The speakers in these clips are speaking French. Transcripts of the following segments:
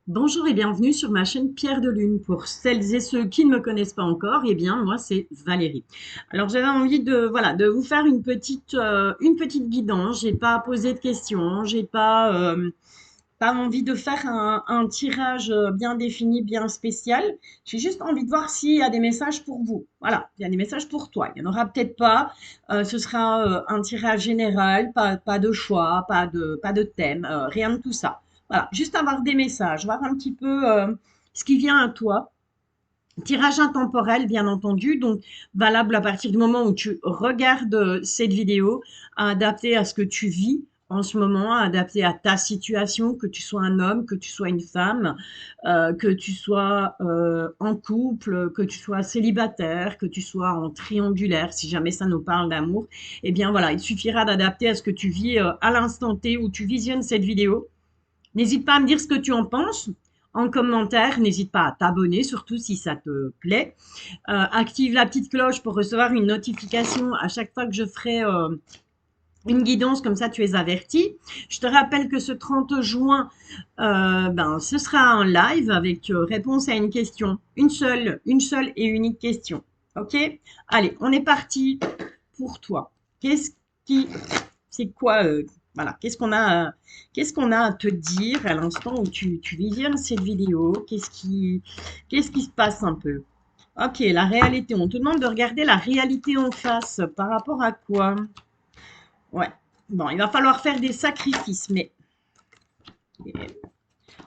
Bonjour et bienvenue sur ma chaîne Pierre de Lune. Pour celles et ceux qui ne me connaissent pas encore, eh bien moi c'est Valérie. Alors j'avais envie de de vous faire une petite guidance. J'ai pas posé de questions, j'ai pas envie de faire un tirage bien défini, bien spécial. J'ai juste envie de voir s'il y a des messages pour vous. Voilà, il y a des messages pour toi. Il y en aura peut-être pas. Ce sera un tirage général, pas de choix, pas de thème, rien de tout ça. Voilà, juste avoir des messages, voir un petit peu ce qui vient à toi. Tirage intemporel, bien entendu, donc valable à partir du moment où tu regardes cette vidéo, adapté à ce que tu vis en ce moment, adapté à ta situation, que tu sois un homme, que tu sois une femme, que tu sois en couple, que tu sois célibataire, que tu sois en triangulaire, si jamais ça nous parle d'amour, eh bien voilà, il suffira d'adapter à ce que tu vis à l'instant T où tu visionnes cette vidéo. N'hésite pas à me dire ce que tu en penses en commentaire. N'hésite pas à t'abonner, surtout si ça te plaît. Active la petite cloche pour recevoir une notification à chaque fois que je ferai une guidance, comme ça tu es averti. Je te rappelle que ce 30 juin, ce sera un live avec réponse à une question. Une seule et unique question. Ok? Allez, on est parti pour toi. Qu'est-ce qui c'est quoi, voilà, qu'est-ce qu'on a à te dire à l'instant où tu visionnes cette vidéo? Qu'est-ce qui se passe un peu? Ok, la réalité. On te demande de regarder la réalité en face. Par rapport à quoi? Ouais. Bon, il va falloir faire des sacrifices, mais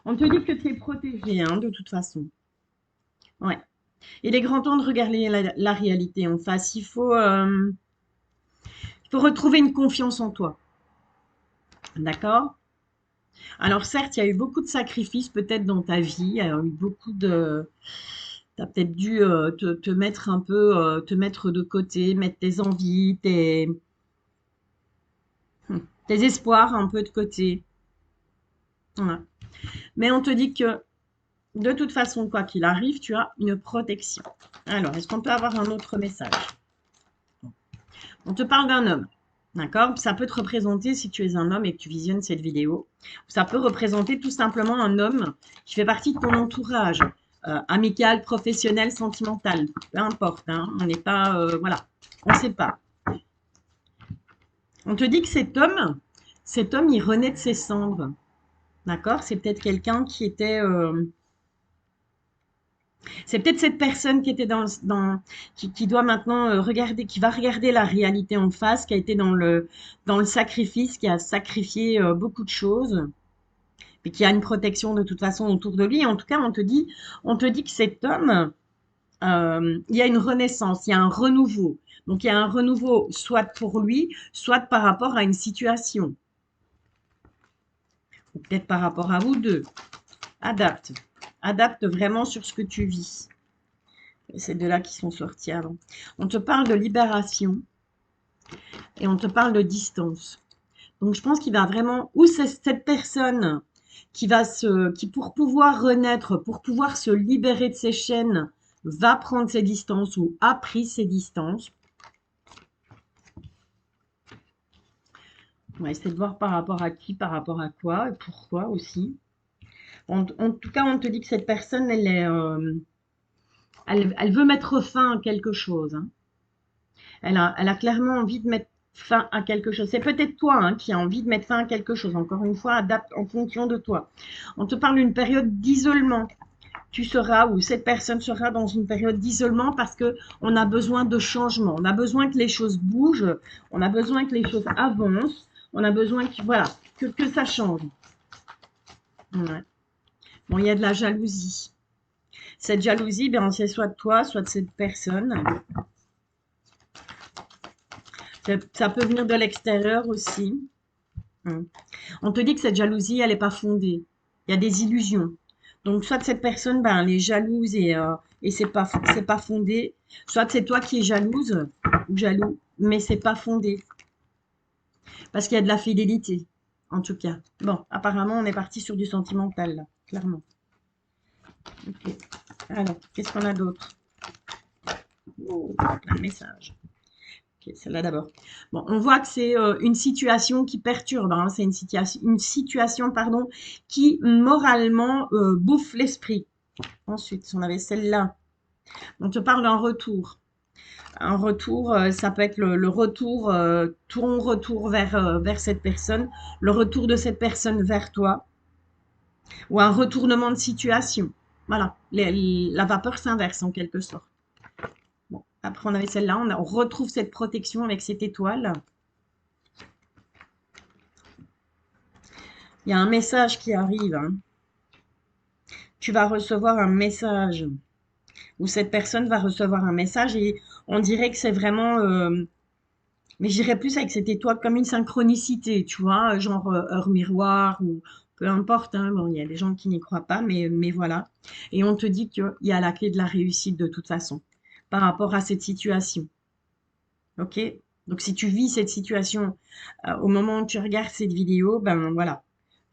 on te dit que tu es protégé, hein, de toute façon. Ouais. Il est grand temps de regarder la réalité en face. Il faut retrouver une confiance en toi. D'accord? Alors certes, il y a eu beaucoup de sacrifices peut-être dans ta vie, il y a eu beaucoup de... Tu as peut-être dû te mettre un peu, te mettre de côté, mettre tes envies, tes espoirs un peu de côté. Voilà. Mais on te dit que de toute façon, quoi qu'il arrive, tu as une protection. Alors, est-ce qu'on peut avoir un autre message? On te parle d'un homme. D'accord? Ça peut te représenter, si tu es un homme et que tu visionnes cette vidéo, ça peut représenter tout simplement un homme qui fait partie de ton entourage, amical, professionnel, sentimental. Peu importe, hein, on n'est pas, voilà, on ne sait pas. On te dit que cet homme, il renaît de ses cendres. D'accord? C'est peut-être quelqu'un qui était, c'est peut-être cette personne qui était qui doit maintenant regarder, qui va regarder la réalité en face, qui a été dans le sacrifice, qui a sacrifié beaucoup de choses, et qui a une protection de toute façon autour de lui. En tout cas, on te dit que cet homme, il y a une renaissance, il y a un renouveau. Donc, il y a un renouveau soit pour lui, soit par rapport à une situation, ou peut-être par rapport à vous deux. Adapte. Adapte vraiment sur ce que tu vis. C'est de là qui sont sortis avant. On te parle de libération et on te parle de distance. Donc je pense qu'il va vraiment, ou c'est cette personne qui pour pouvoir renaître, pour pouvoir se libérer de ses chaînes, va prendre ses distances ou a pris ses distances. On va essayer de voir par rapport à qui, par rapport à quoi et pourquoi aussi. En tout cas, on te dit que cette personne, elle veut mettre fin à quelque chose, hein. Elle a clairement envie de mettre fin à quelque chose. C'est peut-être toi, hein, qui a envie de mettre fin à quelque chose. Encore une fois, adapte en fonction de toi. On te parle d'une période d'isolement. Tu seras ou cette personne sera dans une période d'isolement parce que on a besoin de changement. On a besoin que les choses bougent. On a besoin que les choses avancent. On a besoin voilà, que ça change. Ouais. Bon, il y a de la jalousie. Cette jalousie, ben, c'est soit de toi, soit de cette personne. Ça peut venir de l'extérieur aussi. Mm. On te dit que cette jalousie, elle n'est pas fondée. Il y a des illusions. Donc, soit cette personne, ben, elle est jalouse et c'est pas fondé. Soit c'est toi qui es jalouse ou jaloux, mais c'est pas fondé. Parce qu'il y a de la fidélité, en tout cas. Bon, apparemment, on est parti sur du sentimental, là, clairement. Ok. Alors, qu'est-ce qu'on a d'autre? Oh, plein de messages. Ok, celle-là d'abord. Bon, on voit que c'est une situation qui perturbe, hein. C'est une situation, pardon, qui moralement bouffe l'esprit. Ensuite, si on avait celle-là, on te parle d'un retour. Un retour, ça peut être le retour, ton retour vers cette personne, le retour de cette personne vers toi, ou un retournement de situation. Voilà, la vapeur s'inverse en quelque sorte. Bon, après on avait celle-là, on retrouve cette protection avec cette étoile. Il y a un message qui arrive, hein. Tu vas recevoir un message, ou cette personne va recevoir un message, et on dirait que c'est vraiment, mais j'irais plus avec cette étoile comme une synchronicité, tu vois, genre heure miroir ou peu importe, hein. Bon, il y a des gens qui n'y croient pas, mais voilà. Et on te dit qu'il y a la clé de la réussite de toute façon par rapport à cette situation. Ok? Donc si tu vis cette situation au moment où tu regardes cette vidéo, ben voilà,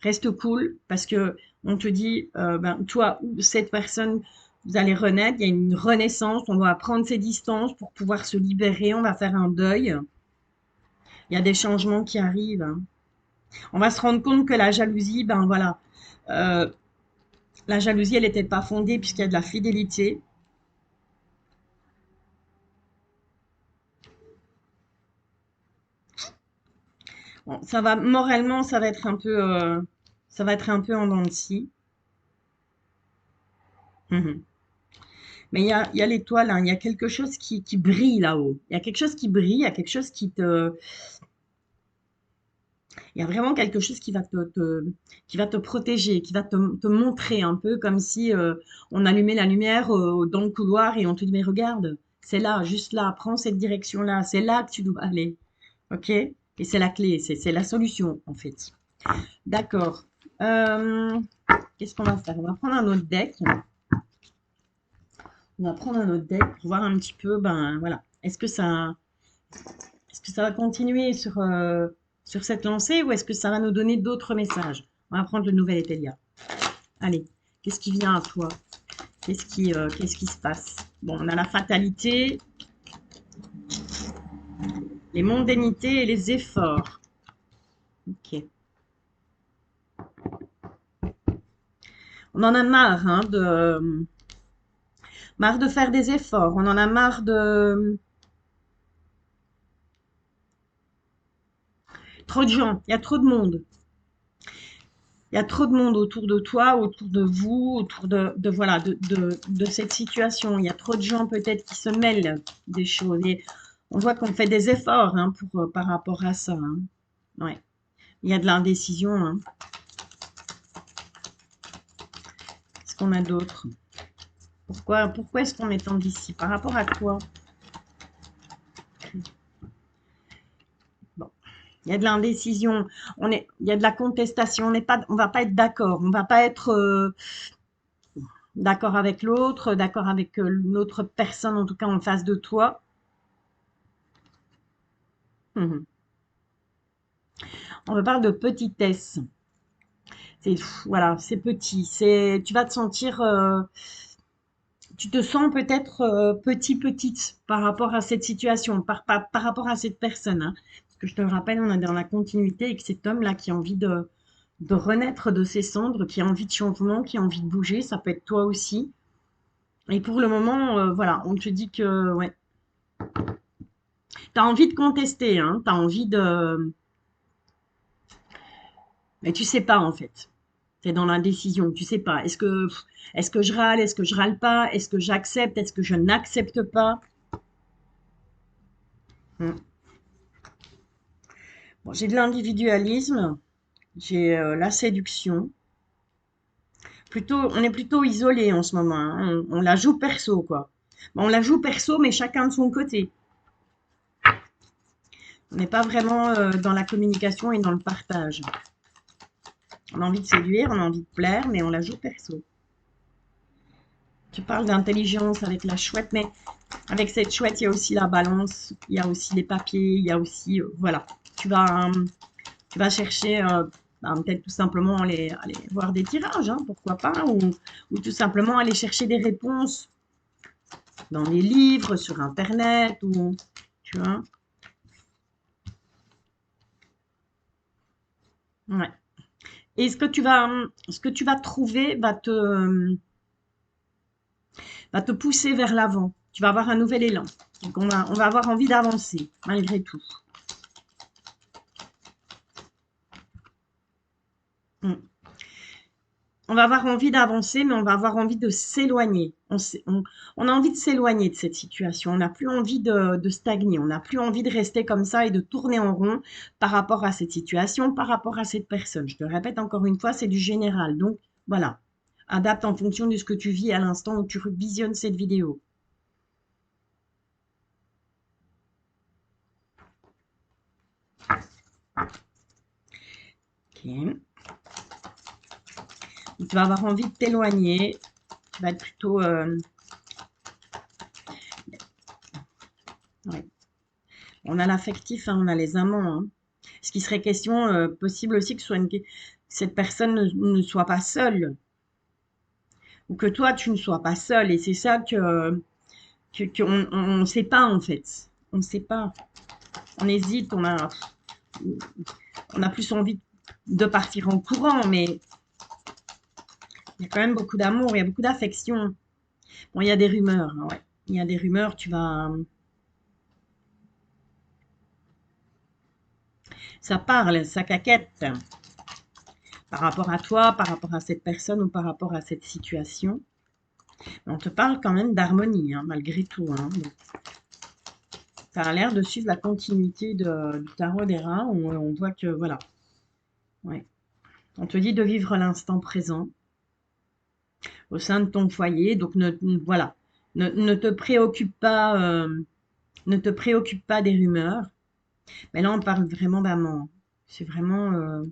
reste cool parce que on te dit, ben toi ou cette personne, vous allez renaître. Il y a une renaissance. On doit prendre ses distances pour pouvoir se libérer. On va faire un deuil. Il y a des changements qui arrivent, hein. On va se rendre compte que la jalousie, ben voilà, euh, la jalousie, elle n'était pas fondée puisqu'il y a de la fidélité. Bon, ça va moralement, ça va être un peu en dents de scie. Mhm. Mais il y a l'étoile, hein, il y a quelque chose qui brille là-haut. Il y a quelque chose qui brille, il y a quelque chose il y a vraiment quelque chose qui va te protéger, qui va te montrer un peu comme si on allumait la lumière dans le couloir et on te dit, mais regarde, c'est là, juste là, prends cette direction-là, c'est là que tu dois aller. OK? Et c'est la clé, c'est la solution, en fait. D'accord. Euh, Qu'est-ce qu'on va faire? On va prendre un autre deck. On va prendre un autre deck pour voir un petit peu, ben voilà, est-ce que ça va continuer sur cette lancée ou est-ce que ça va nous donner d'autres messages? On va prendre le nouvel Etelia. Allez, qu'est-ce qui vient à toi? Qu'est-ce qui se passe? Bon, on a la fatalité, les mondanités et les efforts. Ok. On en a marre, hein, marre de faire des efforts. On en a marre de trop de gens. Il y a trop de monde. Il y a trop de monde autour de toi, autour de vous, autour voilà, de cette situation. Il y a trop de gens peut-être qui se mêlent des choses. Et on voit qu'on fait des efforts, hein, par rapport à ça, hein. Ouais. Il y a de l'indécision, hein. Qu'est-ce qu'on a d'autre? Pourquoi est-ce qu'on est en d'ici? Par rapport à quoi? Bon, il y a de l'indécision. Il y a de la contestation. On va pas être d'accord. On va pas être d'accord avec l'autre, d'accord avec l'autre personne, en tout cas en face de toi. Mhm. On me parle de petitesse. Voilà, c'est petit. Tu vas te sentir, tu te sens peut-être petite par rapport à cette situation, par rapport à cette personne, hein. Parce que je te le rappelle, on est dans la continuité avec cet homme-là qui a envie de renaître de ses cendres, qui a envie de changement, qui a envie de bouger. Ça peut être toi aussi. Et pour le moment, voilà, on te dit que ouais, tu as envie de contester, hein, tu as envie de. Mais tu sais pas en fait. Tu es dans l'indécision, tu sais pas. Est-ce que je râle, est-ce que je râle pas, est-ce que j'accepte, est-ce que je n'accepte pas? Hmm. Bon, j'ai de l'individualisme, j'ai la séduction. On est plutôt isolé en ce moment, hein. On la joue perso, quoi. Bon, on la joue perso, mais chacun de son côté. On n'est pas vraiment dans la communication et dans le partage. On a envie de séduire, on a envie de plaire, mais on la joue perso. Tu parles d'intelligence avec la chouette, mais avec cette chouette, il y a aussi la balance, il y a aussi les papiers, il y a aussi, voilà, tu vas, tu vas chercher, peut-être tout simplement aller voir des tirages, hein, pourquoi pas, ou tout simplement aller chercher des réponses dans des livres, sur Internet, ou, tu vois. Ouais. Et ce que tu vas trouver va te pousser vers l'avant. Tu vas avoir un nouvel élan. Donc on va avoir envie d'avancer, malgré tout. Mm. On va avoir envie d'avancer, mais on va avoir envie de s'éloigner. On a envie de s'éloigner de cette situation. On n'a plus envie de stagner. On n'a plus envie de rester comme ça et de tourner en rond par rapport à cette situation, par rapport à cette personne. Je te répète encore une fois, c'est du général. Donc voilà, adapte en fonction de ce que tu vis à l'instant où tu visionnes cette vidéo. Ok. Tu vas avoir envie de t'éloigner. Tu vas être plutôt... ouais. On a l'affectif, hein, on a les amants. Hein. Ce qui serait question, possible aussi que cette personne ne soit pas seule. Ou que toi, tu ne sois pas seul. Et c'est ça qu'on ne sait pas, en fait. On ne sait pas. On hésite, on a plus envie de partir en courant, mais il y a quand même beaucoup d'amour, il y a beaucoup d'affection. Bon, il y a des rumeurs, hein, ouais. Il y a des rumeurs, ça parle, ça caquette par rapport à toi, par rapport à cette personne ou par rapport à cette situation. On te parle quand même d'harmonie, hein, malgré tout. Hein. Ça a l'air de suivre la continuité du tarot des rats. On voit que, voilà, ouais. On te dit de vivre l'instant présent au sein de ton foyer. Donc, voilà, ne te préoccupe pas, ne te préoccupe pas des rumeurs. Mais là, on parle vraiment d'amant. C'est vraiment,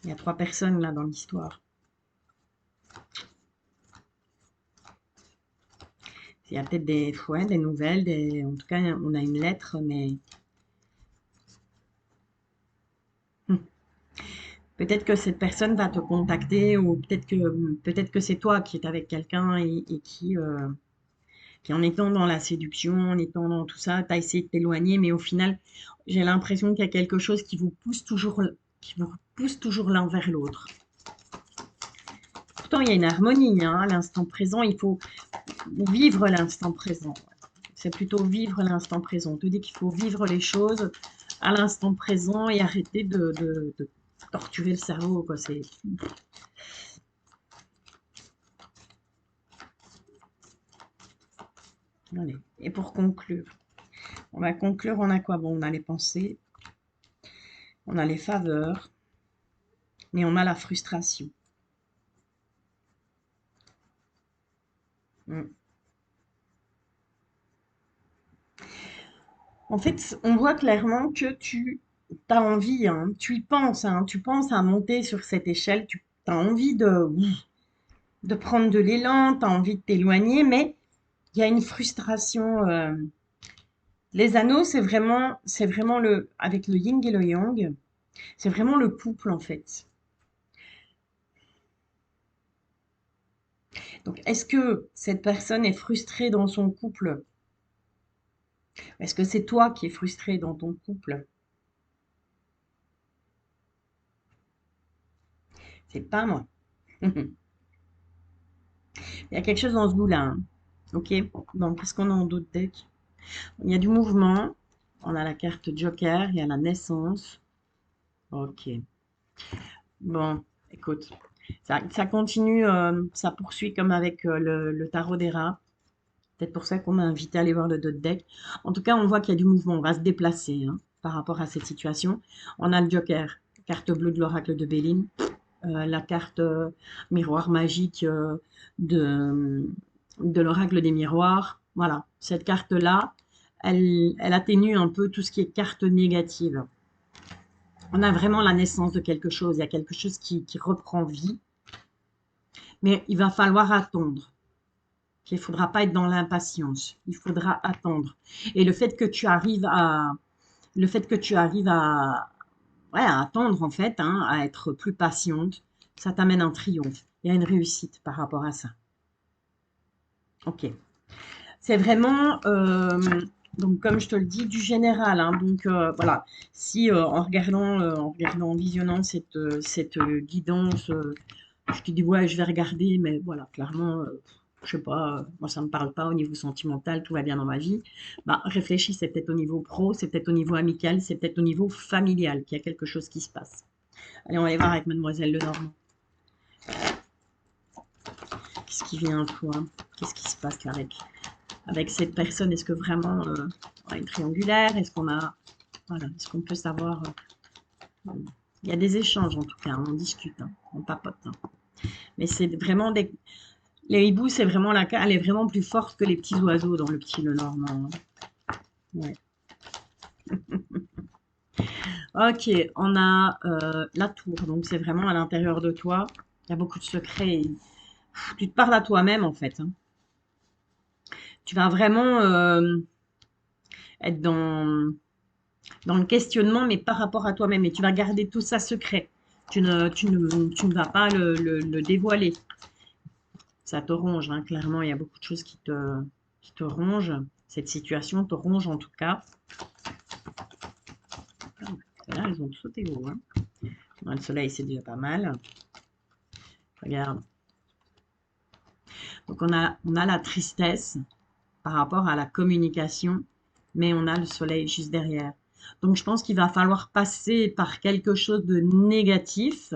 il y a 3 personnes là dans l'histoire. Il y a peut-être des nouvelles, en tout cas, on a une lettre, mais hmm, peut-être que cette personne va te contacter ou peut-être que c'est toi qui es avec quelqu'un et qui en étant dans la séduction, en étant dans tout ça, tu as essayé de t'éloigner, mais au final, j'ai l'impression qu'il y a quelque chose qui vous pousse toujours l'un vers l'autre. Pourtant, il y a une harmonie, hein, à l'instant présent, il faut vivre l'instant présent. C'est plutôt vivre l'instant présent. On te dit qu'il faut vivre les choses à l'instant présent et arrêter de torturer le cerveau, quoi. Allez. Et pour conclure, on va conclure, on a quoi? Bon, on a les pensées, on a les faveurs, mais on a la frustration. Mm. En fait, on voit clairement que tu as envie, hein, tu y penses, hein, tu penses à monter sur cette échelle, tu as envie de prendre de l'élan, tu as envie de t'éloigner, mais il y a une frustration. Les anneaux, c'est vraiment avec le yin et le yang, c'est vraiment le couple en fait. Donc, est-ce que cette personne est frustrée dans son couple? Est-ce que c'est toi qui es frustré dans ton couple? C'est pas moi. Il y a quelque chose dans ce goût-là. Hein. Ok? Donc, qu'est-ce qu'on a en d'autres decks? Il y a du mouvement. On a la carte Joker, il y a la naissance. Ok. Bon, écoute, ça continue, ça poursuit comme avec le tarot des rats. Peut-être pour ça qu'on m'a invité à aller voir le d'autres deck. En tout cas, on voit qu'il y a du mouvement. On va se déplacer hein, par rapport à cette situation. On a le Joker, carte bleue de l'oracle de Béline. La carte miroir magique de l'oracle des miroirs. Voilà, cette carte-là, elle atténue un peu tout ce qui est carte négative. On a vraiment la naissance de quelque chose, il y a quelque chose qui reprend vie, mais il va falloir attendre. Il ne faudra pas être dans l'impatience, il faudra attendre. Et le fait que tu arrives ouais, à attendre en fait, hein, à être plus patiente, ça t'amène un triomphe. Il y a une réussite par rapport à ça. Ok. C'est vraiment Donc, comme je te le dis, du général, hein. Donc, voilà. Si en visionnant cette guidance, je te dis, ouais, je vais regarder, mais voilà, clairement, je sais pas, moi, ça me parle pas au niveau sentimental, tout va bien dans ma vie. Bah, réfléchis, c'est peut-être au niveau pro, c'est peut-être au niveau amical, c'est peut-être au niveau familial qu'il y a quelque chose qui se passe. Allez, on va aller voir avec Mademoiselle Lenormand. Qu'est-ce qui vient à toi? Qu'est-ce qui se passe là avec cette personne? Est-ce que vraiment on a une triangulaire? Est-ce qu'on a, voilà, est-ce qu'on peut savoir? Il y a des échanges en tout cas, on discute, hein, on papote, hein. Mais c'est vraiment les hiboux, c'est vraiment elle est vraiment plus forte que les petits oiseaux dans le petit Lenormand, hein. Ouais. Ok, on a la tour, donc c'est vraiment à l'intérieur de toi. Il y a beaucoup de secrets. Tu te parles à toi-même en fait, hein. Tu vas vraiment être dans le questionnement, mais par rapport à toi-même. Et tu vas garder tout ça secret. Tu ne vas pas le dévoiler. Ça te ronge, hein, clairement. Il y a beaucoup de choses qui te rongent. Cette situation te ronge en tout cas. Là, ils ont sauté haut, hein. Le soleil, c'est déjà pas mal. Regarde. Donc, on a la tristesse par rapport à la communication, mais on a le soleil juste derrière. Donc, je pense qu'il va falloir passer par quelque chose de négatif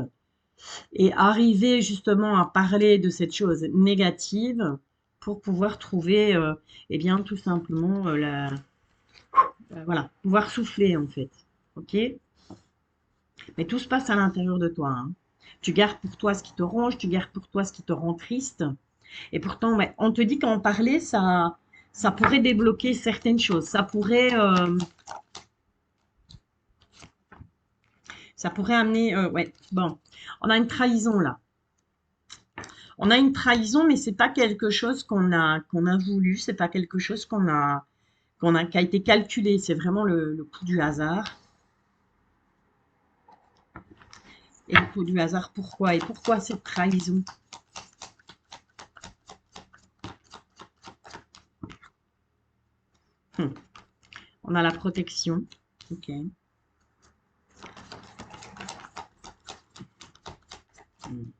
et arriver justement à parler de cette chose négative pour pouvoir trouver, eh bien, tout simplement, voilà, pouvoir souffler en fait. Ok? Mais tout se passe à l'intérieur de toi, hein. Tu gardes pour toi ce qui te ronge, tu gardes pour toi ce qui te rend triste. Et pourtant, ouais, on te dit qu'en parler, ça pourrait débloquer certaines choses. Ça pourrait amener, ouais, bon, on a une trahison là. On a une trahison, mais c'est pas quelque chose qu'on a voulu, c'est pas quelque chose qui a été calculé. C'est vraiment le coup du hasard. Et le coup du hasard, pourquoi? Et pourquoi cette trahison? Hum. On a la protection. Ok. Hum.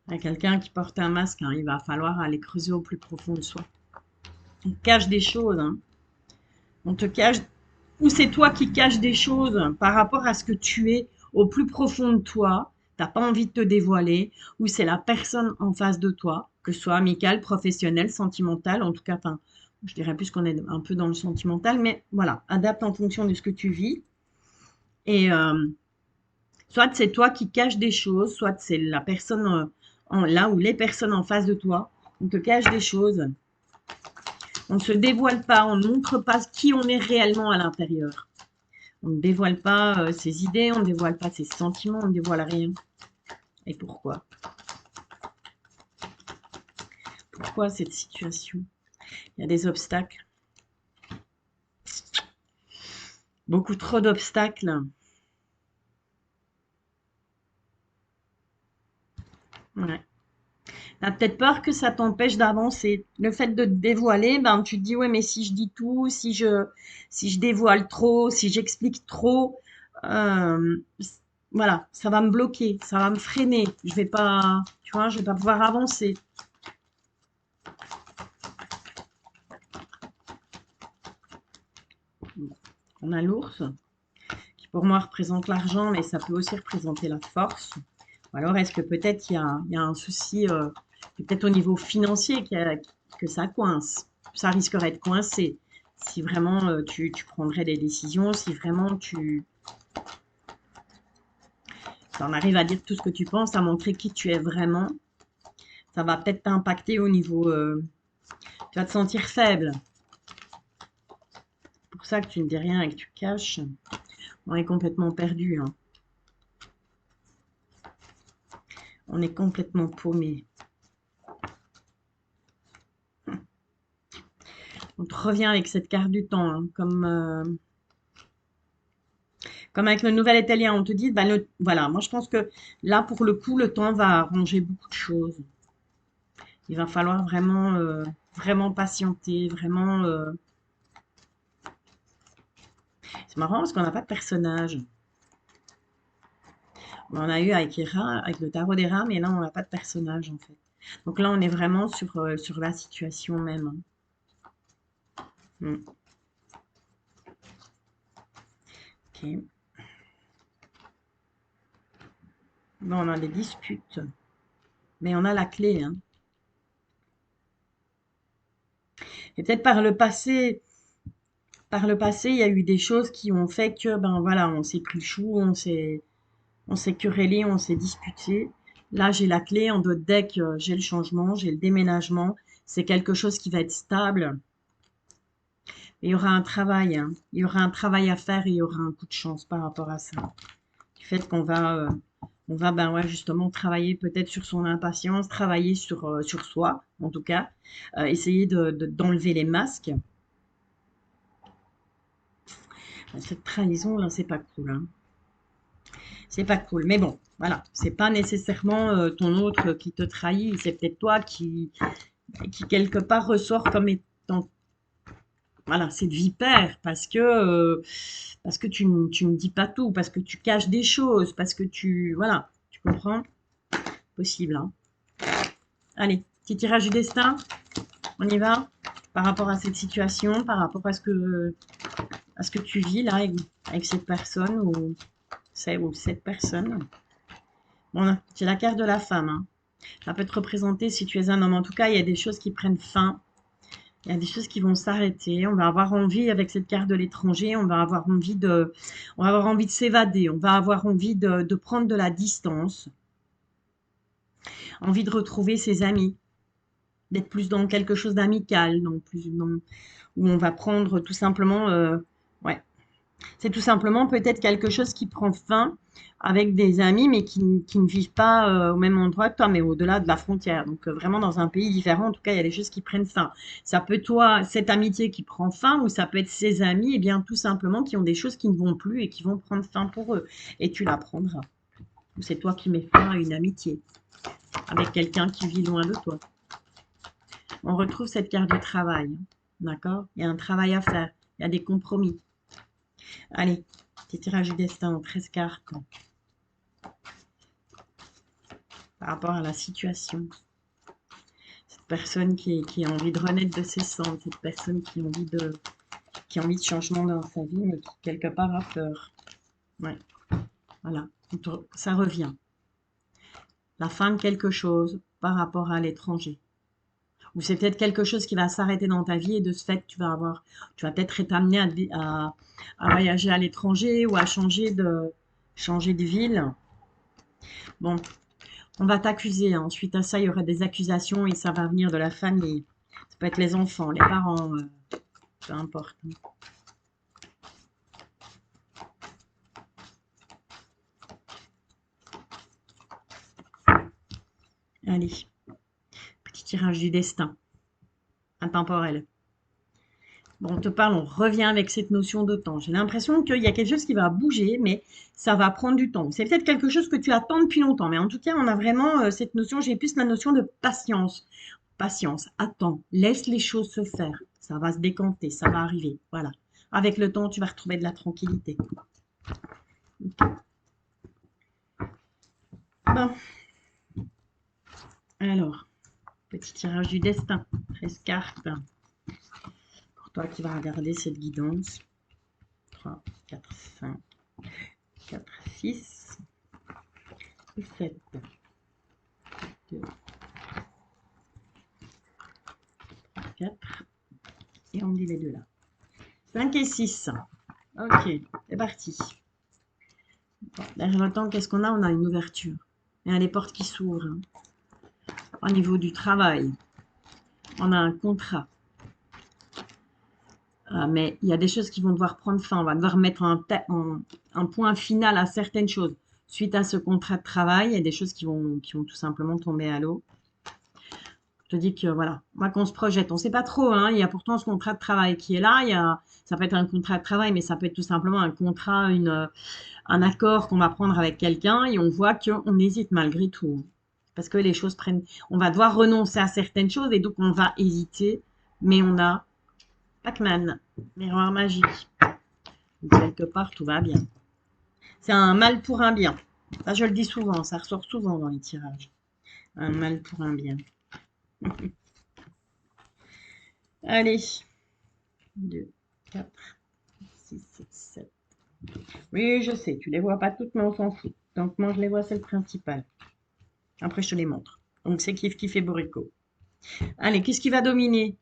Il y a quelqu'un qui porte un masque, hein, il va falloir aller creuser au plus profond de soi. On cache des choses, hein. On te cache, ou c'est toi qui caches des choses par rapport à ce que tu es au plus profond de toi, t'as pas envie de te dévoiler, ou c'est la personne en face de toi, que ce soit amical, professionnel, sentimental, en tout cas, enfin, je dirais plus qu'on est un peu dans le sentimental, mais voilà, adapte en fonction de ce que tu vis. Et soit c'est toi qui caches des choses, soit c'est la personne là ou les personnes en face de toi, on te cache des choses. On ne se dévoile pas, on ne montre pas qui on est réellement à l'intérieur. On ne dévoile pas ses idées, on ne dévoile pas ses sentiments, on ne dévoile rien. Et pourquoi? Pourquoi cette situation? Il y a des obstacles. Beaucoup trop d'obstacles. Ouais. T'as peut-être peur que ça t'empêche d'avancer. Le fait de te dévoiler, ben tu te dis ouais mais si je dis tout, si je dévoile trop, si j'explique trop, euh, voilà, ça va me bloquer, ça va me freiner. Je vais pas, tu vois, je vais pas pouvoir avancer. On a l'ours qui pour moi représente l'argent, mais ça peut aussi représenter la force. Ou alors est-ce que peut-être il y a un souci, peut-être au niveau financier que ça coince. Ça risquerait de coincer si vraiment tu prendrais des décisions, si vraiment tu en arrives à dire tout ce que tu penses, à montrer qui tu es vraiment. Ça va peut-être t'impacter au niveau, tu vas te sentir faible. C'est pour ça que tu ne dis rien et que tu caches. On est complètement perdu, hein. On est complètement paumé. On te revient avec cette carte du temps, hein, comme avec le nouvel italien. On te dit, bah, voilà, moi je pense que là, pour le coup, le temps va arranger beaucoup de choses. Il va falloir vraiment, vraiment patienter, vraiment. C'est marrant parce qu'on n'a pas de personnage. On a eu avec, avec le tarot des rats, mais là, on n'a pas de personnage, en fait. Donc là, on est vraiment sur la situation même. Hein. Mm. Ok. Bon, on a des disputes, mais on a la clé. Hein. Et peut-être par le passé, il y a eu des choses qui ont fait que, ben voilà, on s'est pris le chou, on s'est querellé, on s'est disputé. Là, j'ai la clé en d'autres decks, j'ai le changement, j'ai le déménagement. C'est quelque chose qui va être stable. Et il y aura un travail, hein. Il y aura un travail à faire et il y aura un coup de chance par rapport à ça. Du fait on va ben ouais, justement travailler peut-être sur son impatience, travailler sur soi, en tout cas, essayer d'enlever les masques. Cette trahison là, c'est pas cool, hein. C'est pas cool. Mais bon, voilà, c'est pas nécessairement ton autre qui te trahit, c'est peut-être toi qui quelque part ressort comme étant voilà, cette vipère parce que tu ne dis pas tout, parce que tu caches des choses, parce que tu voilà, tu comprends? Possible, hein. Allez, petit tirage du destin, on y va par rapport à cette situation, par rapport à ce que tu vis là avec cette personne ou cette personne. Bon, c'est la carte de la femme, hein. Ça peut te représenter si tu es un homme. En tout cas, il y a des choses qui prennent fin. Il y a des choses qui vont s'arrêter. On va avoir envie, avec cette carte de l'étranger, on va avoir envie de s'évader. On va avoir envie de prendre de la distance. Envie de retrouver ses amis. D'être plus dans quelque chose d'amical. Où on va prendre tout simplement, ouais, c'est tout simplement peut-être quelque chose qui prend fin avec des amis, mais qui ne vivent pas au même endroit que toi, mais au-delà de la frontière. Donc vraiment dans un pays différent, en tout cas, il y a des choses qui prennent fin. Ça peut toi, cette amitié qui prend fin, ou ça peut être ses amis, et bien tout simplement qui ont des choses qui ne vont plus et qui vont prendre fin pour eux. Et tu l'apprendras. Ou c'est toi qui mets fin à une amitié avec quelqu'un qui vit loin de toi. On retrouve cette carte de travail. D'accord? Il y a un travail à faire. Il y a des compromis. Allez, petit tirage du destin en 13 cartes par rapport à la situation. Cette personne qui a envie de renaître de ses cendres, cette personne qui a envie de changement dans sa vie, mais qui quelque part a peur. Ouais, voilà, ça revient. La fin de quelque chose par rapport à l'étranger. Ou c'est peut-être quelque chose qui va s'arrêter dans ta vie et de ce fait, tu vas peut-être être amené à voyager à l'étranger ou à changer de ville. Bon, on va t'accuser. Hein. Ensuite à ça, il y aura des accusations et ça va venir de la famille. Ça peut être les enfants, les parents, peu importe. Allez, petit tirage du destin, intemporel. Bon, on te parle, on revient avec cette notion de temps. J'ai l'impression qu'il y a quelque chose qui va bouger, mais ça va prendre du temps. C'est peut-être quelque chose que tu attends depuis longtemps, mais en tout cas, on a vraiment cette notion, j'ai plus la notion de patience. Patience, attends, laisse les choses se faire. Ça va se décanter, ça va arriver. Voilà. Avec le temps, tu vas retrouver de la tranquillité. Bon, alors, petit tirage du destin, 13 cartes. Pour toi qui vas regarder cette guidance. 3, 4, 5, 4, 6 et 7. 2, 3, 4. Et on dit les deux là. 5 et 6. Ok, c'est parti. Bon, derrière le temps, qu'est-ce qu'on a? On a une ouverture. Il y a des portes qui s'ouvrent. Hein. Au niveau du travail, on a un contrat. Mais il y a des choses qui vont devoir prendre fin. On va devoir mettre un point final à certaines choses. Suite à ce contrat de travail, il y a des choses qui vont tout simplement tomber à l'eau. Je te dis que voilà, moi qu'on se projette, on ne sait pas trop, hein, il y a pourtant ce contrat de travail qui est là, ça peut être un contrat de travail, mais ça peut être tout simplement un contrat, un accord qu'on va prendre avec quelqu'un et on voit qu'on hésite malgré tout. Parce que les choses on va devoir renoncer à certaines choses et donc on va hésiter, mais on a Pac-Man, miroir magique. Quelque part, tout va bien. C'est un mal pour un bien. Ça, je le dis souvent, ça ressort souvent dans les tirages. Un mal pour un bien. Allez. 2, 4, 6, 7. Oui, je sais, tu les vois pas toutes, mais on s'en fout. Donc, moi, je les vois, c'est le principal. Après, je te les montre. Donc, c'est kiff kiff et Borico. Allez, qu'est-ce qui va dominer?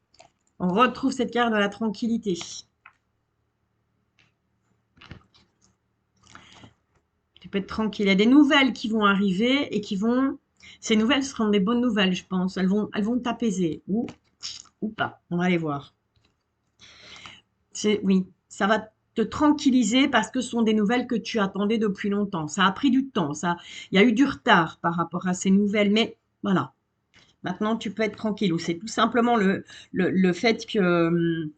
On retrouve cette carte de la tranquillité. Tu peux être tranquille. Il y a des nouvelles qui vont arriver et qui vont... Ces nouvelles seront des bonnes nouvelles, je pense. Elles vont t'apaiser. Ou pas. On va les voir. Oui, ça va te tranquilliser parce que ce sont des nouvelles que tu attendais depuis longtemps. Ça a pris du temps. Il y a eu du retard par rapport à ces nouvelles. Mais voilà. Maintenant, tu peux être tranquille. Ou c'est tout simplement le fait que...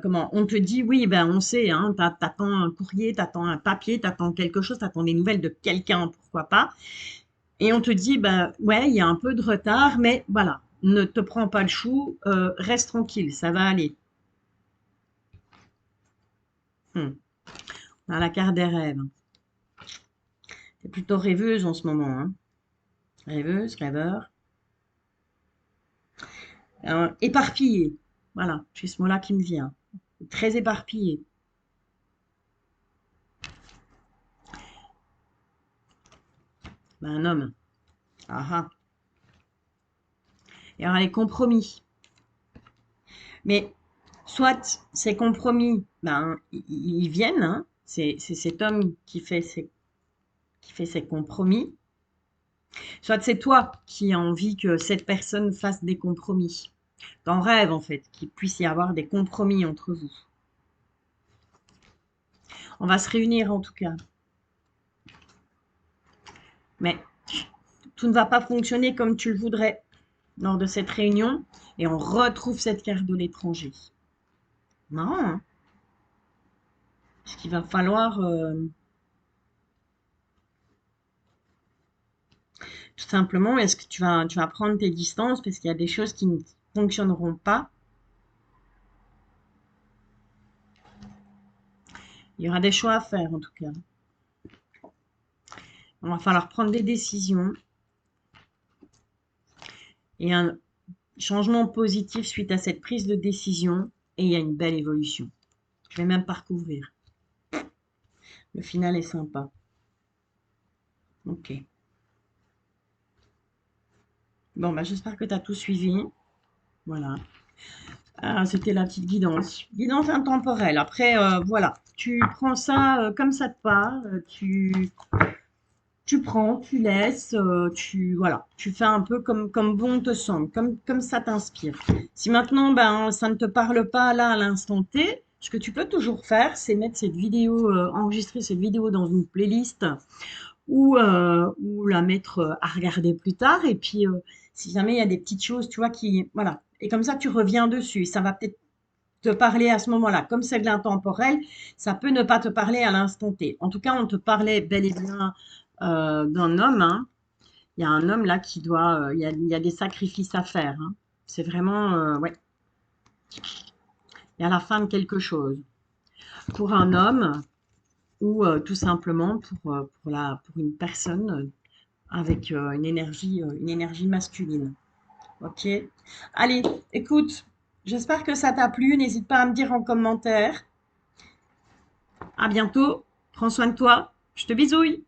comment on te dit oui ben on sait hein, t'attends un courrier, t'attends un papier, t'attends quelque chose, t'attends des nouvelles de quelqu'un, pourquoi pas, et on te dit ben ouais il y a un peu de retard mais voilà, ne te prends pas le chou, reste tranquille, ça va aller. On a la carte des rêves. T'es plutôt rêveuse en ce moment, hein. Rêveuse, rêveur. Éparpillée, voilà, j'ai ce mot-là qui me vient, très éparpillée. Ben, un homme, ah ah. Et alors les compromis. Mais soit ces compromis, ben, ils viennent, hein, c'est cet homme qui fait ses compromis, soit c'est toi qui as envie que cette personne fasse des compromis. T'en rêves en fait, qu'il puisse y avoir des compromis entre vous. On va se réunir en tout cas. Mais tout ne va pas fonctionner comme tu le voudrais lors de cette réunion et on retrouve cette carte de l'étranger. Marrant, hein? Parce qu'il va falloir tout simplement, est-ce que tu vas prendre tes distances parce qu'il y a des choses qui ne fonctionneront pas. Il y aura des choix à faire en tout cas. Il va falloir prendre des décisions et un changement positif suite à cette prise de décision et il y a une belle évolution. Je vais même pas recouvrir. Le final est sympa. Ok. Bon, bah, j'espère que tu as tout suivi. Voilà. Ah, c'était la petite guidance. Guidance intemporelle. Après, voilà. Tu prends ça comme ça te parle. Tu prends, tu laisses, voilà, tu fais un peu comme bon te semble, comme ça t'inspire. Si maintenant, ben, ça ne te parle pas là à l'instant T, ce que tu peux toujours faire, c'est mettre cette vidéo, enregistrer cette vidéo dans une playlist ou la mettre à regarder plus tard. Et puis, si jamais il y a des petites choses, tu vois, voilà. Et comme ça, tu reviens dessus. Ça va peut-être te parler à ce moment-là. Comme c'est de l'intemporel, ça peut ne pas te parler à l'instant T. En tout cas, on te parlait bel et bien d'un homme, hein. Il y a un homme là qui doit, il y a des sacrifices à faire, hein. C'est vraiment, ouais, il y a la fin de quelque chose. Pour un homme ou tout simplement pour une personne avec une énergie masculine. Ok. Allez, écoute, j'espère que ça t'a plu. N'hésite pas à me dire en commentaire. À bientôt. Prends soin de toi. Je te bisouille.